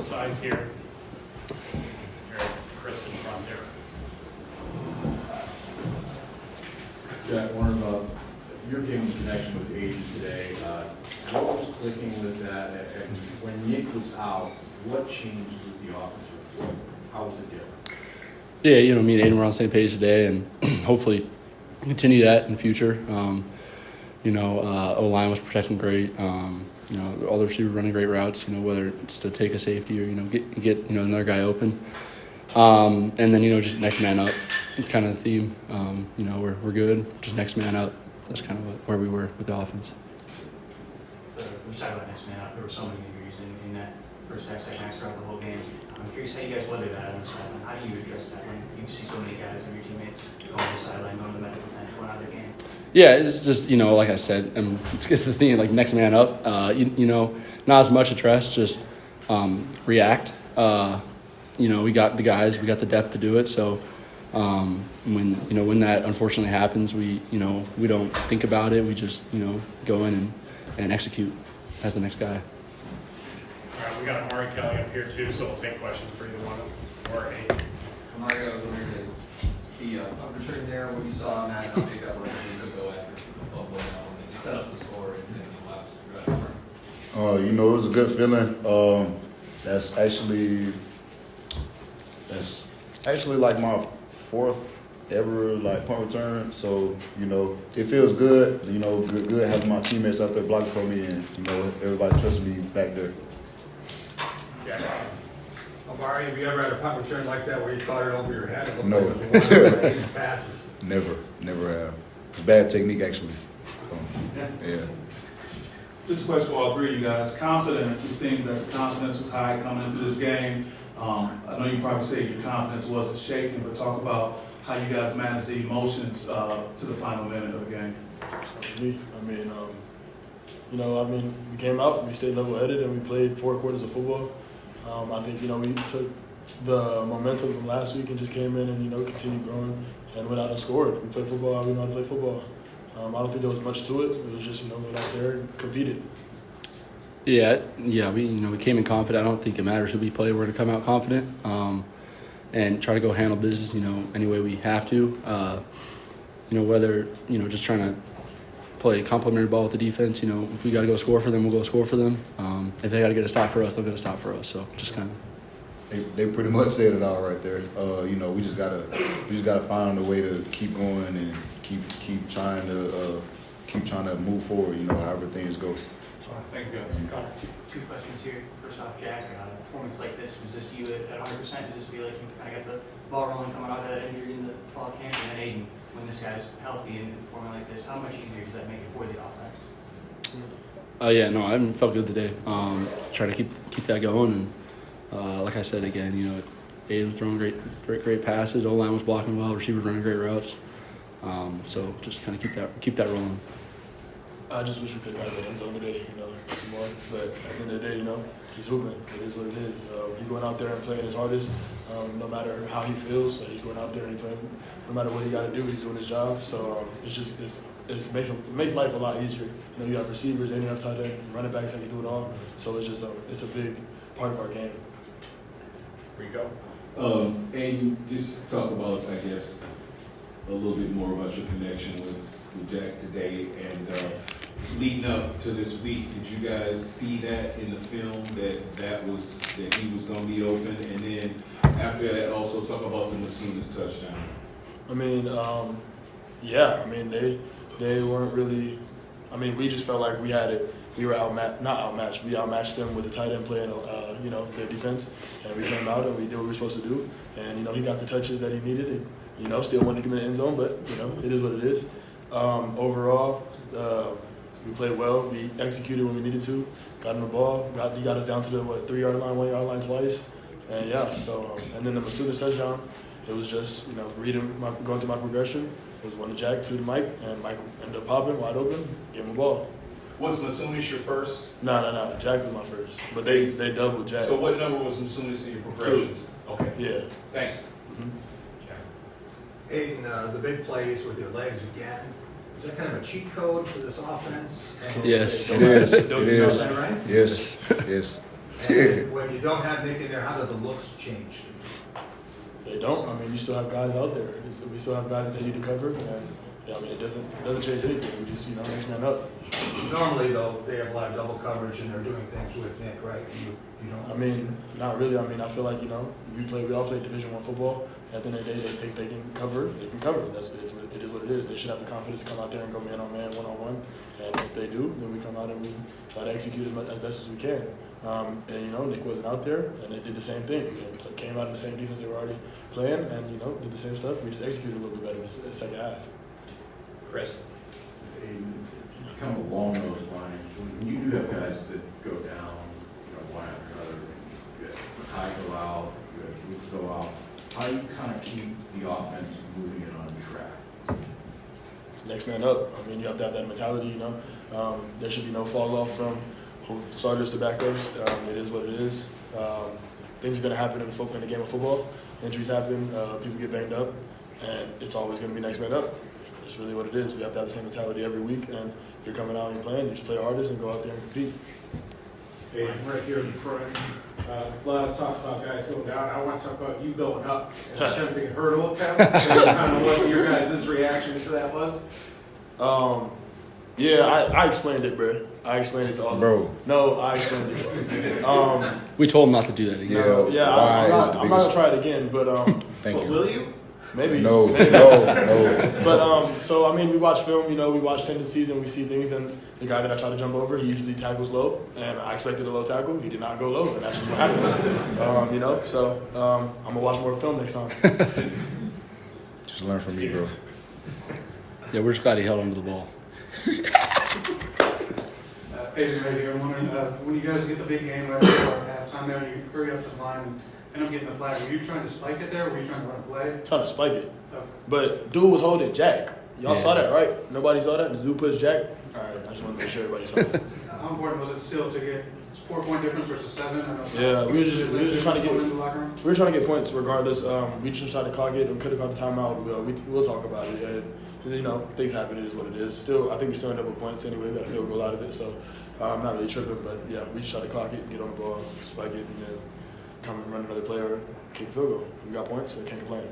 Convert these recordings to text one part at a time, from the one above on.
both sides here. Chris in front there. Jack, wondering about your game connection with Aidan today. What was clicking with that? And when Nick was out, what changed with the offense? How was it different? Yeah, me and Aidan were on the same page today, and hopefully continue that in the future. O-line was protecting great. All the receivers running great routes, whether it's to take a safety or, get another guy open. And then, just next man up, kind of the theme. We're good, just next man up. That's kind of where we were with the offense. We talked about next man up. There were so many injuries in that first half, second half, throughout the whole game. I'm curious how you guys weather that on the sideline. How do you address that when you see so many guys and your teammates going to the sideline, going to the medical tent, going out of the game? Yeah, it's just, like I said, it's the thing, like next man up, not as much address, just react. We got the guys, we got the depth to do it. So when that unfortunately happens, we don't think about it. We just, go in and execute as the next guy. All right, we got Omari Kelly up here too, so we'll take questions for either one or Aidan. Omari, I was wondering the punt return there, what you saw on that, how big that was, you could go after the bubble now, and you set up the score and then you left. It was a good feeling. That's actually like my fourth ever punt return. So it feels good. Good having my teammates out there blocking for me, and everybody trusting me back there. Yeah. Omari, have you ever had a punt return like that where you caught it over your head? It looked No. like it was one of the passes. Never have. It's bad technique actually. Yeah. Just a question for all three of you guys. Confidence, it seemed that the confidence was high coming into this game. I know you probably say your confidence wasn't shaken, but talk about how you guys managed the emotions to the final minute of the game. We came out, we stayed level-headed, and we played 4 quarters of football. I think, we took the momentum from last week and just came in and, continued growing and went out and scored. We played football how we know how to play football. I don't think there was much to it. It was just, went out there and competed. Yeah, we came in confident. I don't think it matters who we play. We're going to come out confident and try to go handle business, any way we have to. Whether, just trying to play a complimentary ball with the defense. If we got to go score for them, we'll go score for them. If they got to get a stop for us, they'll get a stop for us. So just kind of. They pretty much said it all right there. We just gotta find a way to keep going and keep trying to move forward. However things go. Thank you. Two questions here. First off, Jack, a performance like this, was this you at 100%? Does this feel like you kind of got the ball rolling coming out of that injury in the fall camp? And then Aidan, when this guy's healthy and performing like this, how much easier does that make it for the offense? I felt good today. Try to keep that going, and like I said again, Aidan was throwing great passes. O-line was blocking well. Receivers running great routes. So just kind of keep that rolling. I just wish we could have the end zone today, some more. But at the end of the day, he's hooping. It is what it is. He's going out there and playing his hardest, no matter how he feels. So he's going out there and playing. No matter what he got to do, he's doing his job. So it makes life a lot easier. You have receivers, and you have tight end, running backs that can do it all. So it's just it's a big part of our game. Rico. And just talk about, I guess, a little bit more about your connection with Jack today, and leading up to this week, did you guys see that in the film that he was going to be open, and then after that, also talk about the Masunas touchdown? They weren't really. We just felt like we had it. We were not outmatched. We outmatched them with the tight end playing, their defense, and we came out and we did what we were supposed to do. And he got the touches that he needed, and still wanted to get in the end zone, but it is what it is. Overall, we played well. We executed when we needed to. Got him the ball. He got us down to the 3-yard line, 1-yard line twice, and and then the Masunas touchdown. It was just going through my progression. It was one to Jack, two to Mike, and Mike ended up popping wide open. Gave him the ball. Was Masunas your first? No. Jack was my first, but they doubled Jack. So what number was Masunas in your progressions? 2. Okay. Yeah. Thanks. Mm-hmm. Aidan, the big plays with your legs again. Is that kind of a cheat code for this offense? And Yes. It is. Is that right? Yes. And when you don't have Nick in there, how do the looks change? They don't. I mean, you still have guys out there. We still have guys that they need to cover, and yeah, I mean, it doesn't change anything. We just next man up. Normally, though, they have a lot of double coverage and they're doing things with Nick, right? You don't. I mean, not really. I mean, I feel like we all play Division I football. At the end of the day, they think they can cover. They can cover. It is what it is. They should have the confidence to come out there and go man on man, 1-on-1. And if they do, then we come out and we try to execute as best as we can. And Nick wasn't out there, and they did the same thing. They came out in the same defense they were already playing, and did the same stuff. We just executed a little bit better in the second half. Chris? Kind of along those lines, when you do have guys that go down, one after another, you have Kai go out, you have Luke go out, how do you kind of keep the offense moving it on track? Next man up. I mean, you have to have that mentality, There should be no fall off from starters to backups. It is what it is. Things are going to happen in the game of football. Injuries happen, people get banged up, and it's always going to be next man up. It's really what it is. We have to have the same mentality every week, and if you're coming out and you're playing, you just play hardest and go out there and compete. Hey, I'm right here in the front. A lot of talk about guys going down. I want to talk about you going up and attempting hurdle attempts. And kind of what your guys' reaction to that was. Yeah, I explained it, bro. I explained it to all of them. No, I explained it. We told him not to do that again. I'm not gonna try it again, but Thank you. Will you? maybe. No. But so I mean, we watch film. We watch tendencies and we see things. And the guy that I try to jump over, he usually tackles low, and I expected a low tackle. He did not go low, and that's just what happened. So I'm gonna watch more film next time. Just learn from me, bro. Yeah, we're just glad he held onto the ball. Aidan, right here, I'm wondering, when you guys get the big game right at halftime there, you hurry up to the line and end up getting the flag. Were you trying to spike it there, or were you trying to run a play? Trying to spike it. Okay. But dude was holding Jack. Y'all saw that, right? Nobody saw that? This dude pushed Jack? All right, I just want to make sure everybody saw it. How important was it still to get 4-point difference versus 7? I know Yeah, we were just trying to get in the locker room. We were trying to get points regardless. We just tried to clock it. We could have called the timeout. We'll talk about it. Yeah. Things happen. It is what it is. Still, I think we still end up with points anyway. We got a field goal out of it, so I'm not really tripping. But yeah, we just tried to clock it, get on the ball, spike it, and then come and run another play or kick a field goal. We got points, so can't complain.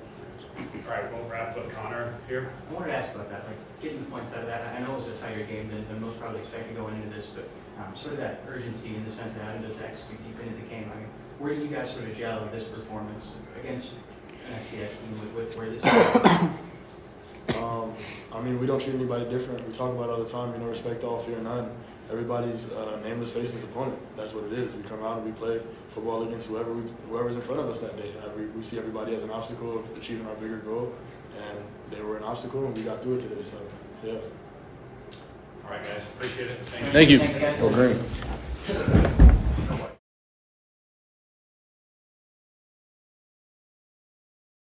All right, we'll wrap with Connor here. I wanted to ask about that, like getting the points out of that. I know it was a tighter game than most probably expected going into this, but sort of that urgency in the sense that having to execute deep into the game. I mean, where do you guys sort of gel with this performance against an FCS team with where this is? I mean, we don't treat anybody different. We talk about it all the time. Respect all, fear none. Everybody's nameless, faceless opponent. That's what it is. We come out and we play football against whoever's in front of us that day. We see everybody as an obstacle of achieving our bigger goal, and they were an obstacle, and we got through it today. So, yeah. All right, guys, appreciate it. Thank you. Thanks, guys. Oh, green.